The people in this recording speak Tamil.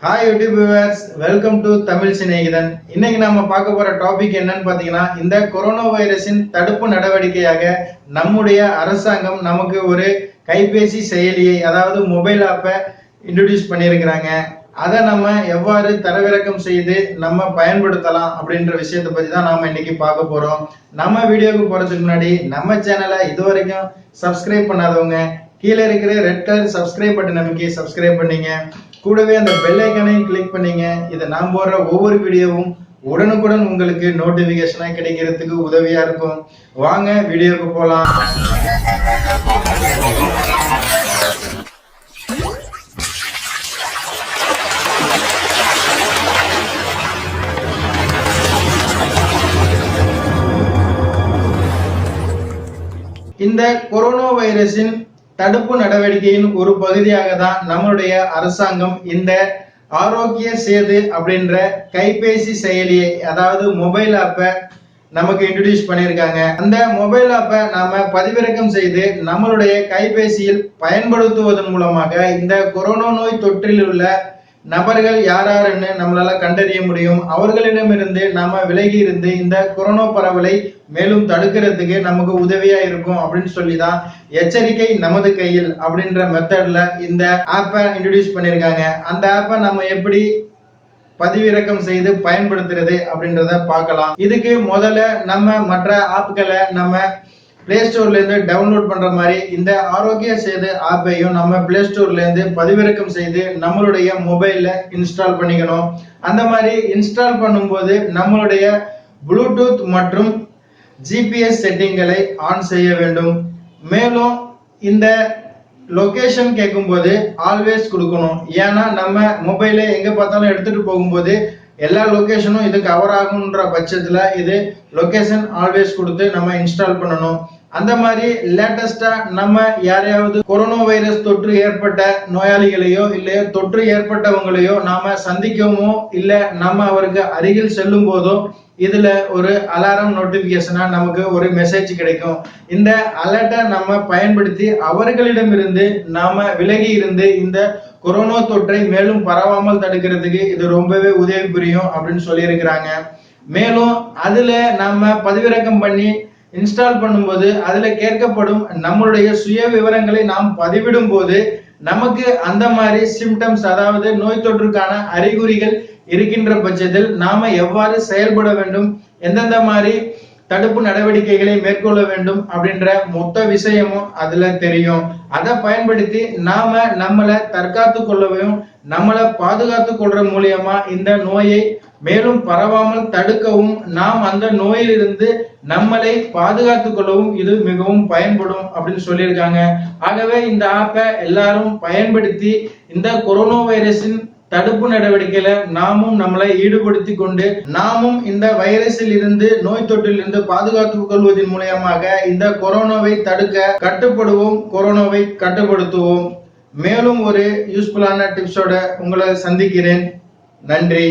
Hi YouTube viewers, welcome to Tamil Snehithan. இன்னைக்கு நாம பார்க்க போற டாபிக் என்னன்னு பாத்தீங்கன்னா, இந்த கொரோனா வைரஸின் தடுப்பு நடவடிக்கையாக நம்முடைய அரசாங்கம் நமக்கு ஒரு கைபேசி செயலியை அதாவது மொபைல் ஆப்பை இன்ட்ரோடியூஸ் பண்ணியிருக்கிறாங்க. அதை நம்ம எவ்வாறு தரவிறக்கம் செய்து நம்ம பயன்படுத்தலாம் அப்படின்ற விஷயத்தை பத்தி தான் நாம இன்னைக்கு பார்க்க போறோம். நம்ம வீடியோக்கு போறதுக்கு முன்னாடி நம்ம சேனலை இதுவரைக்கும் சப்ஸ்கிரைப் பண்ணாதவங்க கீழே இருக்கிற ரெட் கலர் சப்ஸ்கிரைப் பட்டன் அமைக்கி சப்ஸ்கிரைப் பண்ணீங்க. கூடவே அந்த பெல் ஐக்கானையும் கிளிக் பண்ணீங்க. இதை நான் போடுற ஒவ்வொரு வீடியோவும் உடனுக்குடன் உங்களுக்கு நோட்டிபிகேஷனா கிடைக்கிறதுக்கு உதவியா இருக்கும். வாங்க வீடியோக்கு போலாம். இந்த கொரோனா வைரஸின் தடுப்பு நடவடிக்கையின் ஒரு பகுதியாக தான் நம்மளுடைய அரசாங்கம் இந்த ஆரோக்கிய சேது அப்படின்ற கைபேசி செயலியை அதாவது மொபைல் ஆப்பை நமக்கு இன்ட்ரோடியூஸ் பண்ணியிருக்காங்க. அந்த மொபைல் ஆப்பை நாம பதிவிறக்கம் செய்து நம்மளுடைய கைபேசியில் பயன்படுத்துவதன் மூலமாக இந்த கொரோனா நோய் தொற்றில் உள்ள நபர்கள் யாராருன்னு நம்மளால கண்டறிய முடியும். அவர்களிடமிருந்து நாம விலகி இருந்து இந்த கொரோனா பரவலை மேலும் தடுக்கிறதுக்கு நமக்கு உதவியா இருக்கும் அப்படின்னு சொல்லிதான் எச்சரிக்கை நமது கையில் அப்படின்ற மெத்தட்ல இந்த ஆப்பை இன்ட்ரோடியூஸ் பண்ணியிருக்காங்க. அந்த ஆப்பை நம்ம எப்படி பதிவிறக்கம் செய்து பயன்படுத்துறது அப்படின்றத பார்க்கலாம். இதுக்கு முதல்ல நம்ம மற்ற ஆப்களை நம்ம பிளே ஸ்டோர்ல இருந்து டவுன்லோட் பண்ற மாதிரி இந்த ஆரோக்கிய சேது ஆப்பையும் நம்ம பிளே ஸ்டோர்ல இருந்து பதிவிறக்கம் செய்து நம்மளுடைய மொபைல்ல இன்ஸ்டால் பண்ணிக்கணும். அந்த மாதிரி இன்ஸ்டால் பண்ணும்போது நம்மளுடைய ப்ளூடூத் மற்றும் ஜிபிஎஸ் செட்டிங்களை ஆன் செய்ய வேண்டும். மேலும் இந்த லொகேஷன் கேட்கும்போது ஆல்வேஸ் கொடுக்கணும். ஏன்னா நம்ம மொபைலை எங்க பார்த்தாலும் எடுத்துட்டு போகும்போது எல்லா லொகேஷனும் இது கவர் ஆகுன்ற பட்சத்துல இது லொகேஷன் ஆல்வேஸ் கொடுத்து நம்ம இன்ஸ்டால் பண்ணணும். அந்த மாதிரி லேட்டஸ்டா நம்ம யாரையாவது கொரோனா வைரஸ் தொற்று ஏற்பட்ட நோயாளிகளையோ இல்லையோ தொற்று ஏற்பட்டவங்களையோ நாம சந்திக்கவோ இல்ல நம்ம அவருக்கு அருகில் செல்லும் போதோ இதுல ஒரு அலாரம் நோட்டிபிகேஷனா நமக்கு ஒரு மெசேஜ் கிடைக்கும். இந்த அலர்ட்டை நம்ம பயன்படுத்தி அவர்களிடமிருந்து நாம விலகி இருந்து இந்த கொரோனா தொற்றை மேலும் பரவாமல் தடுக்கிறதுக்கு இது ரொம்பவே உதவி புரியும் அப்படின்னு சொல்லியிருக்கிறாங்க. மேலும் அதுல நம்ம பதிவிறக்கம் பண்ணி இன்ஸ்டால் பண்ணும்போது அதுல கேட்கப்படும் நம்மளுடைய சுய விவரங்களை நாம் பதிவிடும் போது நமக்கு அந்த மாதிரி சிம்டம்ஸ் அதாவது நோய் தொற்றுக்கான அறிகுறிகள் இருக்கின்ற பட்சத்தில் நாம எவ்வாறு செயல்பட வேண்டும், எந்தெந்த மாதிரி தடுப்பு நடவடிக்கைகளை மேற்கொள்ள வேண்டும் அப்படின்ற மொத்த விஷயமும் அதுல தெரியும். அதை பயன்படுத்தி நாம நம்மளை தற்காத்து கொள்ளவும் நம்மளை பாதுகாத்து கொள்ற மூலியமா இந்த நோயை மேலும் பரவாமல் தடுக்கவும் நாம் அந்த நோயிலிருந்து நம்மளை பாதுகாத்து கொள்ளவும் இது மிகவும் பயன்படும் அப்படின்னு சொல்லியிருக்காங்க. ஆகவே இந்த ஆப்பை எல்லாரும் பயன்படுத்தி இந்த கொரோனா வைரஸின் தடுப்பு நடவடிக்கையில நாமும் நம்மளை ஈடுபடுத்தி கொண்டு நாமும் இந்த வைரஸில் இருந்து நோய் தொற்றில் இருந்து பாதுகாத்துக் கொள்வதன் மூலமாக இந்த கொரோனாவை தடுக்க கட்டுப்படுவோம், கொரோனாவை கட்டுப்படுத்துவோம். மேலும் ஒரு யூஸ்ஃபுல்லான டிப்ஸோட உங்களை சந்திக்கிறேன். நன்றி.